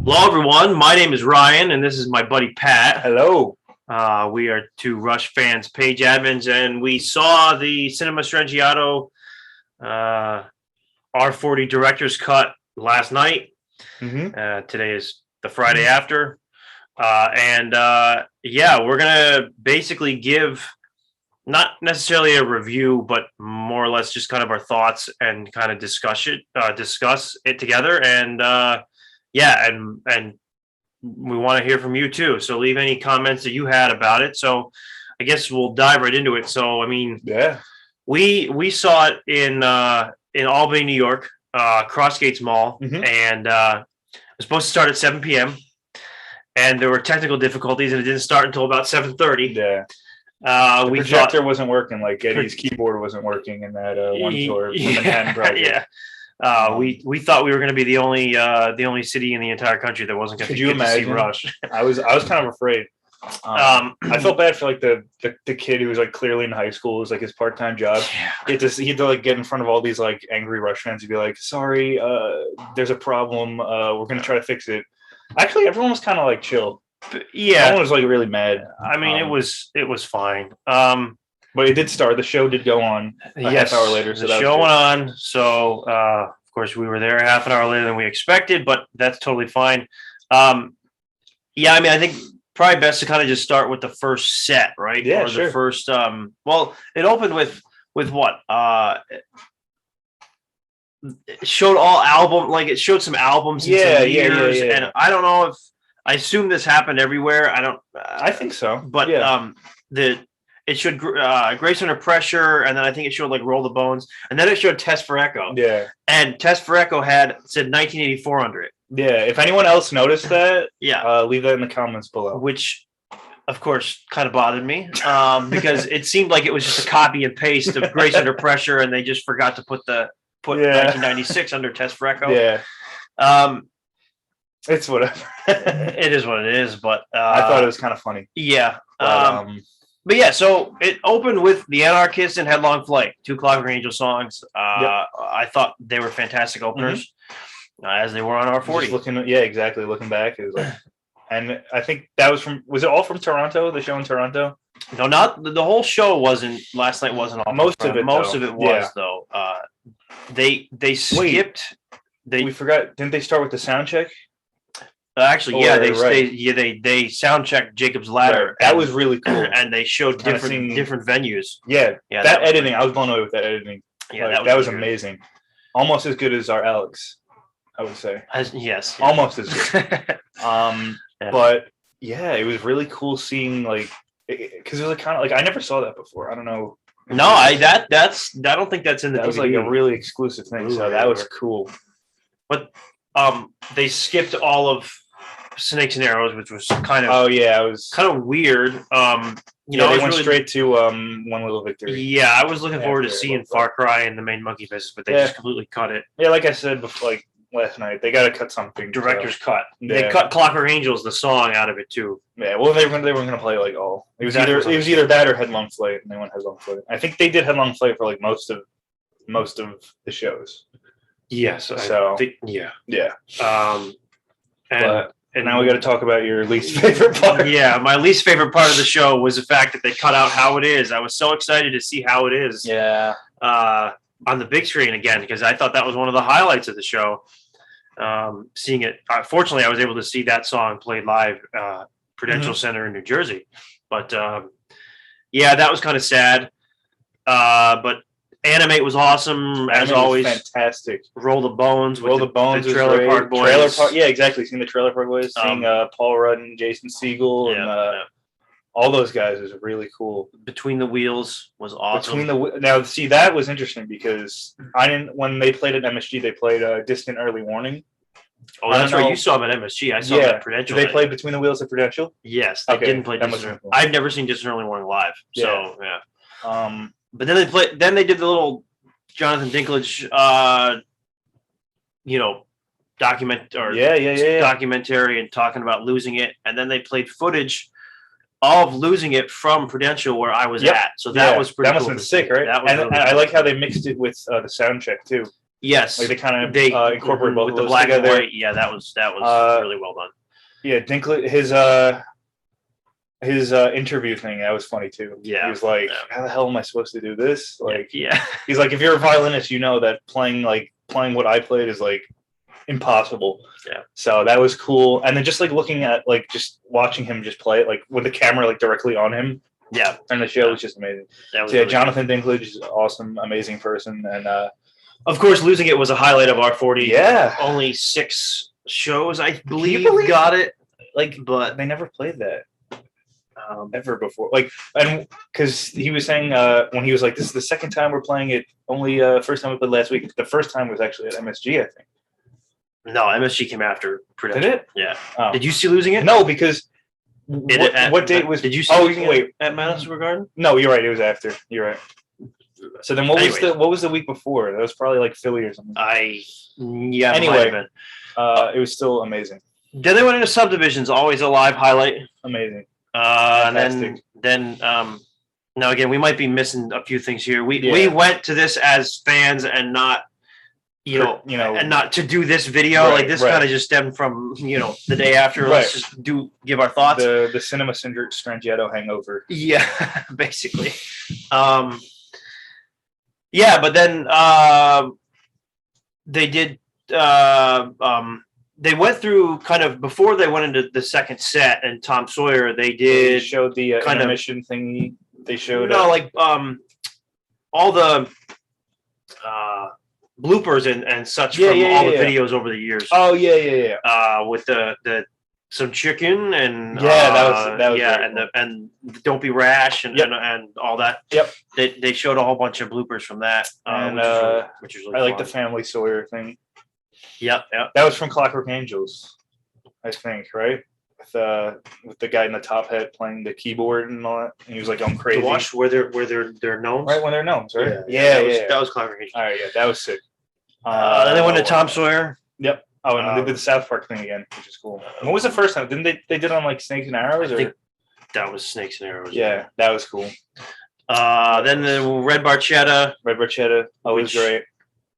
Hello, everyone. My name is Ryan, and this is my buddy Pat. Hello. We are two Rush fans, page admins, and we saw the Cinema Strangiato R40 director's cut last night. Today is the Friday after. We're going to basically give not necessarily a review, but more or less just kind of our thoughts and kind of discuss it together. And we want to hear from you too. So leave any comments that you had about it. So I guess we'll dive right into it. So, I mean, we saw it in Albany, New York, Crossgates Mall, and it was supposed to start at 7 p.m. And there were technical difficulties, and it didn't start until about 7:30. Yeah. The projector wasn't working. Like Eddie's keyboard wasn't working in that one floor Manhattan project. Yeah. We thought we were going to be the only city in the entire country that wasn't going to get to see Rush. I was kind of afraid. I felt bad for like the kid who was like clearly in high school. It was like his part-time job. He had to like get in front of all these like angry Rush fans and be like, "Sorry, there's a problem. We're going to try to fix it." Actually, everyone was kind of like chill. Yeah, everyone was like really mad. I mean, it was fine. But it did start. The show did go on a half hour later. So the show went on. So of course we were there half an hour later than we expected, but that's totally fine. I mean, I think probably best to kind of just start with the first set, right? Yeah, or sure. The first. Well, it opened with what? It showed it showed some albums and some years, and I don't know if I assume this happened everywhere. I think so, but it showed Grace Under Pressure, and then I think it showed like Roll the Bones, and then it showed Test for Echo. Yeah, and Test for Echo said 1984 under it. Yeah, if anyone else noticed that, leave that in the comments below. Which, of course, kind of bothered me because it seemed like it was just a copy and paste of Grace Under Pressure, and they just forgot to put 1996 under Test for Echo. Yeah. It's whatever. It is what it is, but I thought it was kind of funny. Yeah. But yeah, so it opened with The Anarchist and Headlong Flight, two Clockwork Angel songs. I thought they were fantastic openers, as they were on R40. Exactly. Looking back, it was like, and I think that was it all from Toronto? The show in Toronto? No, not the whole show wasn't. Last night wasn't all. Most of it was though. They skipped. We forgot. Didn't they start with the sound check? Actually, they sound checked Jacob's Ladder. Right. That was really cool, and they showed different venues. Yeah, that editing, I was blown away with that editing. Yeah, that was amazing. Almost as good as our Alex, I would say. Yes, almost as good. But yeah, it was really cool seeing because it was kind of like I never saw that before. I don't know. No, I don't think that's in the. That was like a really exclusive thing. So that was cool. But they skipped all of Snakes and Arrows, which was kind of it was kind of weird. They went straight to One Little Victory. Yeah, I was looking forward to seeing Far Cry and the Main Monkey Business, but they just completely cut it. Yeah, like I said before, like last night, they got to cut something. Director's cut. Yeah. They cut Clockwork Angels, the song, out of it too. Yeah, well, they weren't going to play like all. It was either that or Headlong Flight, and they went Headlong Flight. I think they did Headlong Flight for like most of the shows. Yes. Yeah. And now we got to talk about your least favorite part. Yeah, my least favorite part of the show was the fact that they cut out How It Is. I was so excited to see How It Is. Yeah. On the big screen again, because I thought that was one of the highlights of the show. Seeing it, fortunately, I was able to see that song played live, Prudential Center in New Jersey. But that was kind of sad. But Animate was awesome, as always. Fantastic. Roll the Bones. The Trailer Park Boys. Yeah, exactly. Seeing the Trailer Park Boys, seeing Paul Rudd and Jason Segel, and all those guys is really cool. Between the Wheels was awesome. Now, see, that was interesting because when they played at MSG, they played Distant Early Warning. Oh, that's right. You saw them at MSG. I saw them at Prudential. Did they play Between the Wheels at Prudential? Yes, they didn't play Distant. I've never seen Distant Early Warning live. So yeah. But then they did the little Jonathan Dinklage, documentary and talking about losing it, and then they played footage of losing it from Prudential where I was at. So that was pretty. That must have been sick, right? That was I like how they mixed it with the sound check too. Yes, Like they kind of they incorporate both with of the those black together. and white. Yeah, that was that was really well done. Really well done. Yeah, Dinklage, his interview thing, that was funny too. Yeah, he was like, "How the hell am I supposed to do this?" Like, yeah, he's like, "If you're a violinist, you know that playing what I played is like impossible." Yeah. So that was cool, and then just like looking at like just watching him just play it, like with the camera like directly on him. Yeah, and the show was just amazing. Was so, really Jonathan Dinklage is awesome, amazing person, and of course, losing it was a highlight of our 40. Yeah, only 6 shows, I believe, got it. Like, but they never played that. Ever before, like, and because he was saying when he was like, "This is the second time we're playing it. Only first time we played last week. The first time was actually at MSG, I think." No, MSG came after production. Did it? Yeah. Oh. Did you see losing it? No, because what date was? Did you see? Oh, wait, at Madison Square Garden? No, you're right. It was after. You're right. So then, what was the week before? That was probably like Philly or something. Anyway, it was still amazing. Then they went into Subdivisions, always a live highlight. Amazing. And then now again, we might be missing a few things here. We went to this as fans and not, and not to do this video. Right, like this kind of just stemmed from the day after. Let's just give our thoughts. The Cinema Strangiato hangover. Yeah, basically. Yeah, but then they did. They went through kind of before they went into the second set, and Tom Sawyer. They showed the kind intermission thingy. They showed all the bloopers and such from all the videos over the years. Oh yeah. With the some chicken and that was and don't be rash and all that. Yep. They showed a whole bunch of bloopers from that. Which is really I like fun. the family Sawyer thing. Yep. That was from Clockwork Angels, I think, right? With the guy in the top hat playing the keyboard and all that, and he was like going crazy. To watch where they're gnomes, right? When they're gnomes, right? That was Clockwork Angels. All right, yeah, that was sick. Then they went to Tom Sawyer. Yep. Oh, and they did the South Park thing again, which is cool. What was the first time? Didn't they did it on like Snakes and Arrows? I think that was Snakes and Arrows. Yeah, that was cool. Then the Red Barchetta. Oh, it was great.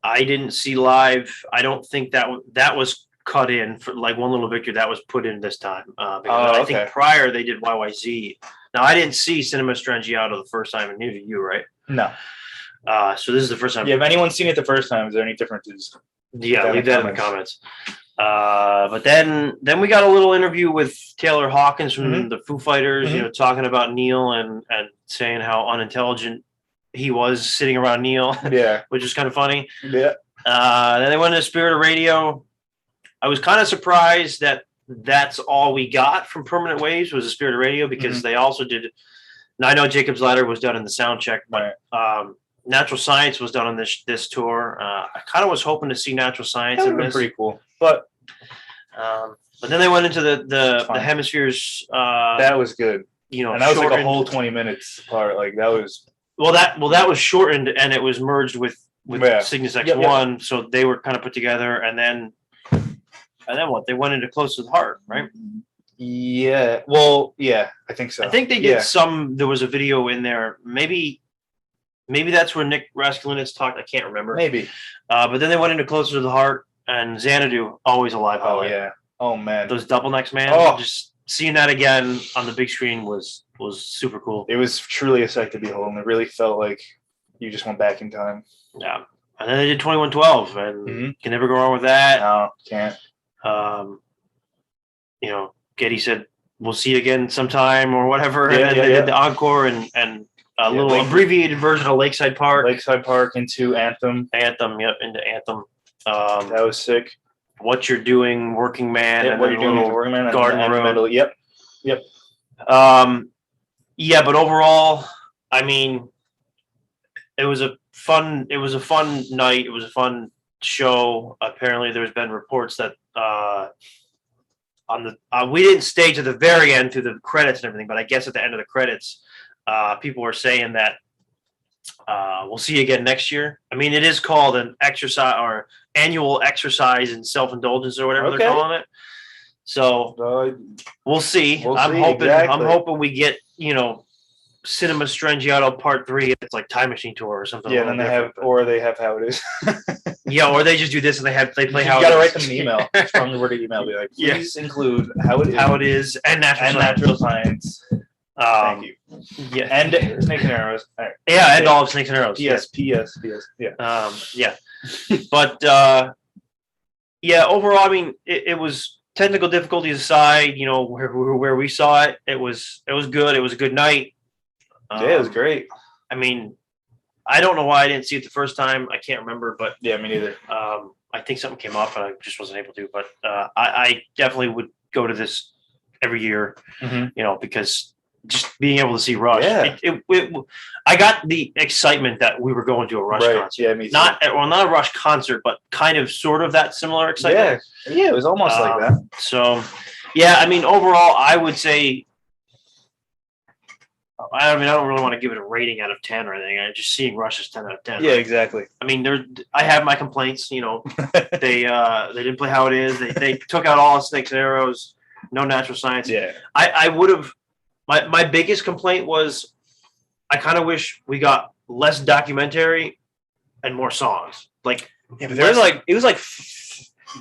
I didn't see live. I don't think that was cut in for like One Little Victory. That was put in this time. I think prior they did YYZ. Now I didn't see Cinema Strangiato the first time, and neither you, right? No. So this is the first time. Yeah, if anyone's seen it the first time, is there any differences? Yeah, leave that in the comments. But then we got a little interview with Taylor Hawkins from the Foo Fighters, talking about Neil and saying how unintelligent he was sitting around Neil. Yeah. Which is kind of funny. Yeah. Then they went into Spirit of Radio. I was kind of surprised that that's all we got from Permanent Waves was the Spirit of Radio, because they also did. Now I know Jacob's Ladder was done in the sound check, but Natural Science was done on this tour. I kind of was hoping to see Natural Science. That would be pretty cool, but then they went into the hemispheres. That was good. And that was like a whole 20 minutes part. Like that was. That was shortened, and it was merged with Cygnus X1, so they were kind of put together, and then what? They went into Close to the Heart, right? Yeah. Well, yeah, I think so. I think they did some. There was a video in there. Maybe that's where Nick Raskulinecz talked. I can't remember. Maybe. But then they went into Closer to the Heart, and Xanadu, always a live highlight. Oh yeah. Oh man. Those double necks, man. Oh. Just seeing that again on the big screen was super cool. It was truly a sight to behold, and it really felt like you just went back in time. Yeah. And then they did 2112, and can never go wrong with that. No, can't. Getty said, we'll see you again sometime or whatever. And then they did the encore and a little abbreviated version of Lakeside Park. Into Anthem. Into Anthem. That was sick. What You're Doing, Working Man. Yeah, What You're Doing, Working Man. Garden Room. Yep. Yeah, but overall, I mean, it was a fun night. It was a fun show. Apparently, there's been reports that we didn't stay to the very end through the credits and everything, but I guess at the end of the credits, people were saying that we'll see you again next year. I mean, it is called an exercise or annual exercise in self-indulgence or whatever they're calling it. So we'll see. I'm hoping we get Cinema Strangiato Part 3. It's like Time Machine Tour or something. Yeah, and then they have How It Is. Yeah, or they just do this and they play How It Is. You gotta write them an email. Strongly worded email. Be like, please include How It Is, and Natural Science. Thank you. Yeah, and Snakes and Arrows. Right. Yeah, and all of Snakes and Arrows. P.S. Yeah. Yeah. But yeah, overall, I mean, it was technical difficulties aside. You know, where we saw it, it was good. It was a good night. Yeah, it was great. I mean, I don't know why I didn't see it the first time. I can't remember, but yeah, me neither. I think something came up and I just wasn't able to. But I definitely would go to this every year. You know, because just being able to see Rush, I got the excitement that we were going to a Rush concert. Yeah, me too. Not a Rush concert, but kind of sort of that similar excitement. Yeah, it was almost like that. So, yeah, I mean, overall, I would say. I mean, I don't really want to give it a rating out of 10 or anything. I just seeing Rush is 10 out of 10. Yeah, exactly. I mean, I have my complaints. You know, they didn't play How It Is. They took out all the Snakes and Arrows. No Natural Science. Yeah, I would have. My biggest complaint was, I kind of wish we got less documentary and more songs. Like, yeah, but it was like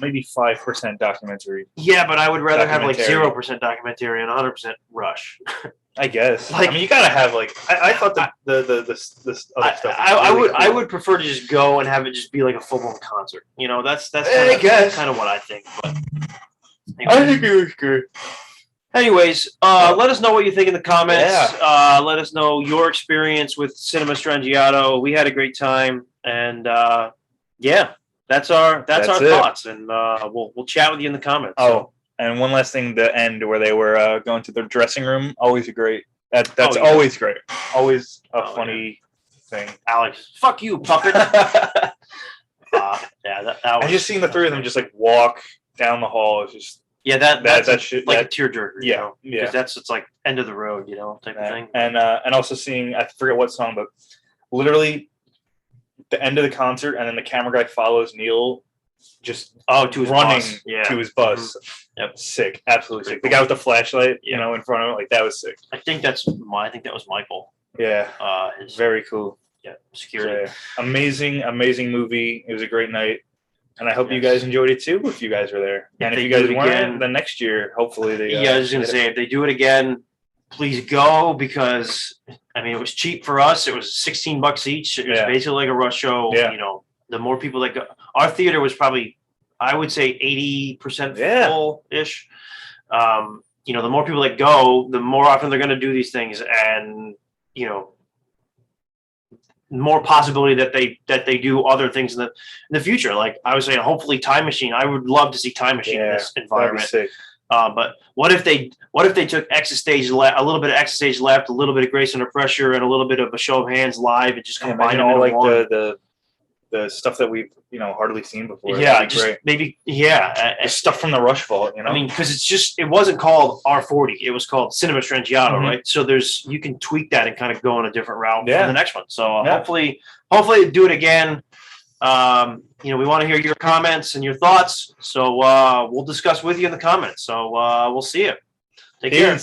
maybe 5% documentary. Yeah, but I would rather have like 0% documentary and 100% Rush. I guess. Like, I mean, you gotta have like. I thought the other stuff. I would prefer to just go and have it just be like a full blown concert. You know, that's kind of what I think. But anyway. I think it was good. Anyways, let us know what you think in the comments. Yeah. Let us know your experience with Cinema Strangiato. We had a great time, and yeah, that's our thoughts, and we'll chat with you in the comments. Oh. So. And one last thing, the end where they were going to their dressing room, always great. That's always great. Always a funny thing. Alex, fuck you, puppet. That was. I just seeing the three of them just like walk down the hall is just. Yeah, that's like a tearjerker. Yeah, because it's like end of the road, you know, type of thing. And also seeing, I forget what song, but literally the end of the concert, and then the camera guy follows Neil. Just to his running bus. To his bus. Mm-hmm. Yep, sick, absolutely sick. The guy with the flashlight, you know, in front of him, like that was sick. I think that was Michael. Yeah, very cool. Yeah, security. So, amazing movie. It was a great night, and I hope you guys enjoyed it too. If you guys were there, and if you guys weren't, then next year, hopefully they. I was gonna say if they do it again, please go, because I mean it was cheap for us. It was $16 each. It was basically like a Rush show. Yeah. You know. The more people that go, our theater was probably, I would say 80% full-ish. You know, the more people that go, the more often they're going to do these things, and you know, more possibility that they do other things in the future. Like I was saying, hopefully Time Machine. I would love to see Time Machine in this environment. That'd be sick. But what if they took Exit Stage a little bit of Exit Stage Left, a little bit of Grace Under Pressure, and a little bit of A Show of Hands live, and just combine them all like the stuff that we've hardly seen before. Yeah, just great. Maybe the stuff from the Rush Vault. You know, I mean, because it wasn't called R40, it was called Cinema Strangiato, right? So you can tweak that and kind of go on a different route for the next one. So hopefully do it again. You know, we want to hear your comments and your thoughts. So we'll discuss with you in the comments. So we'll see you. Take care.